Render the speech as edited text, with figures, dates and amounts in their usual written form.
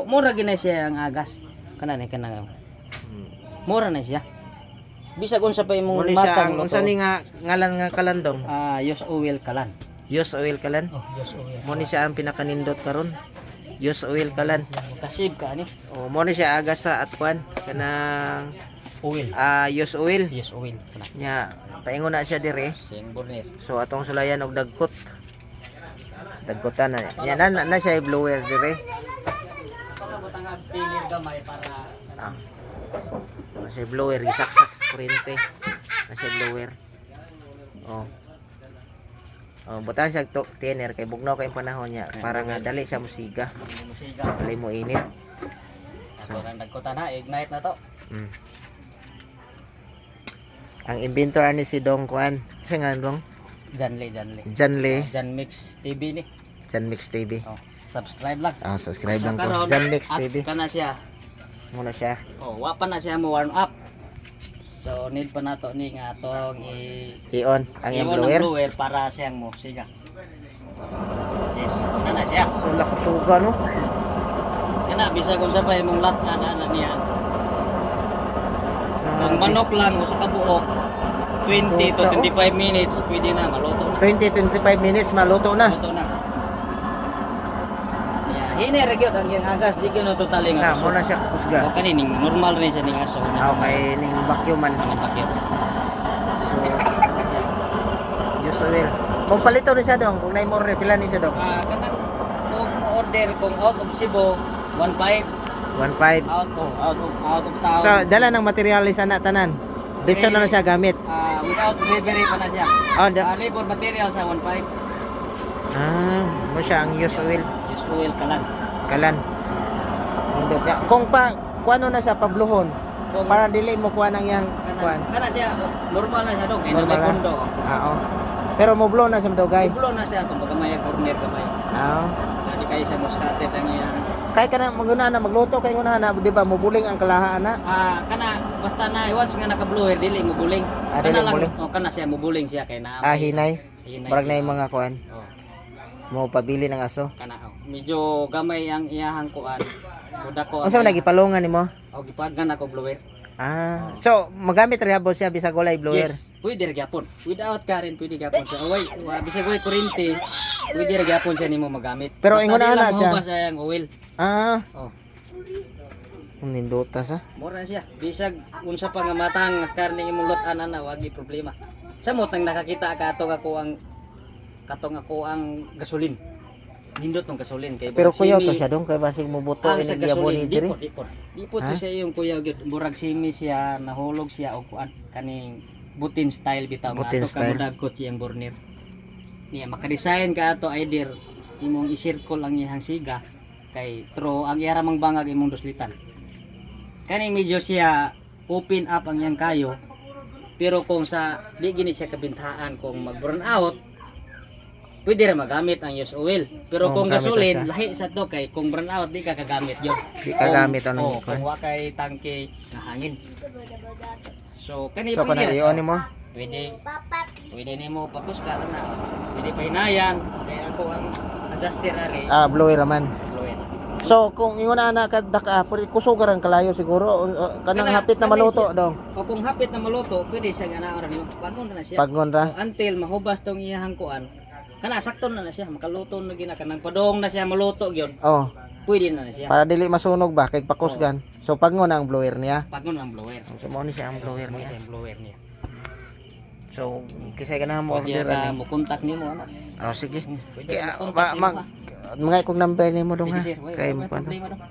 Mura gina siya ang agas. Kana ni kana. Mura na siya. Bisag unsa pa imong matang luto. Unsa ni nga ngalan nga kalandong? Use oil kalan. Use oil kalan. Oh, use oil. Mo ni siya ang pinakanindot karon. Use oil kalan. Kasib ka ni. Oh, mo ni siya agas sa atkuan kanang Oil. use oil. Use oil kana. Nya paingon na siya dire. Sing burner. So atong sulayan og dagkot. Dagkotan na. Yan na siya i-blower dire. Butang pinir gamay para Na siya blower isaksak sa kuryente. Na siya blower. Oh. Oh, butan siya tiner kay bugnaw kay panahon niya para nga dali siya musiga. musiga. Dali mo init. So kan dagkotan ha, ignite na to. Ang inventor ni si Dong Kwan. Kasi nga Dong? Janle. Jan Mix TV ni. Jan Mix TV. Oh, subscribe lang. Subscribe lang Karon, ko. Jan Mix TV. Kana siya. Muna siya. Oh, wa pa na siya mo warm up. So need pa nato ni nga atong I-on ang i-on blower. ang blower para siyang mo siga. Yes, kana siya. Sulak suga no. Kana bisag unsa pa imong lat ana niya. Ang manok lang sa kabuok 20 to 25 minutes pwede na maluto na. 20-25 minutes maluto na. Maluto na. Yeah, hini ra gyud ang iyang agas di gyud totally Na nga. mo na siya kusga. O kani ning normal rin siya ning aso. Okay, ning vacuum man. Ang pakit. So, use oil. Kung palito ni siya Dong, kung naay more pila ni siya Dong. Kanang kung order kung out of Cebu 1.5 1.5. out of town. So, dala ng materialis ana tanan. Dito na siya gamit. Without delivery pa na siya. Oh, Labor material sa 1.5. mo siya ang use oil. Use oil kalan. Kalan. Mundok ya. Kung kuano na sa pabluhon para dili mo kuha nang yang kuan. Kana siya normal na siya dong kay Normal may na. pundo. Oo. Pero mo blow na sa dugay. Iblo na siya kung baga may corner kamay. Oo. Dali kay sa muscate ang iya. Kay kana maguna na magluto kay una na di ba mo buling ang kalahaan na. Kana basta na once nga naka-blower dili mo buling. Dili Kana buling. lang kana siya mo buling siya kay na. Hinay. Hinay Murag na siya. yung mga kuan. Oh, Mo pabili ng aso. kana medyo gamay ang iyahang kuan. Budak ko. Unsa man nagipalungan nimo? Og gipagan ako blower. So magamit ra habo siya bisag walay blower. Yes, pwede ra gyapon. Without current pwede gyapon siya. Bisag way kuryente, pwede ra gyapon siya nimo magamit. Pero Basta ingon di na lang siya. mahubas ang oil. Oh, Nindota sa. mura na siya. Bisag unsa pa nga matang karne imong lutan ana wagi problema. Samot ang nakakita ka katong ako ang gasolin. Nindot ng gasolin kay Pero burag kuyaw to simi- siya dong kay basig mo buto sa ini giyabon ni diri. Dipot ko siya yung kuya gyud burag simi siya nahulog siya og kuan kaning butin style bitaw nga Butin ato style. kamudagkot siyang burner. Niya maka-design ka ato either imong i-circle ang iyang siga kay tro ang iharamang bangag imong duslitan. Kaning medyo siya open up ang iyang kayo pero kung sa di gini siya kabintahan kung mag-burn out pwede ra magamit ang use oil. Pero kung magamit gasolin, siya. lahi sa to kay kung burn out di ka kagamit yun. Di ka gamit ano ni kung wa kay tangke na hangin. So kani So kana i-on nimo. Pwede nimo pakuskan na. Pwede pahinayan kay ako ang adjuster ari. Blower man. Blower. So kung ingon na kadaka kusugar ang kalayo siguro kanang hapit na maluto dong. O kung hapit na maluto, pwede siya nga na nimo. Pagon na siya. Paggon ra. So, until mahubas tong iyahang kuan. Kana sakto na siya, makaluto na gina kanang padong na siya maluto gyud. Oh, Pwede na siya. para dili masunog ba kay pakusgan. So paggon ang blower niya. Pagon ang blower. So mo ni siya ang blower niya. Yung blower niya. So kisay ka na mo Pwede order ka ani. mo contact nimo ana. Sige. Pwede Kaya mo contact mga kung number nimo dong ha. Sige sir, Kay may mo problema daw.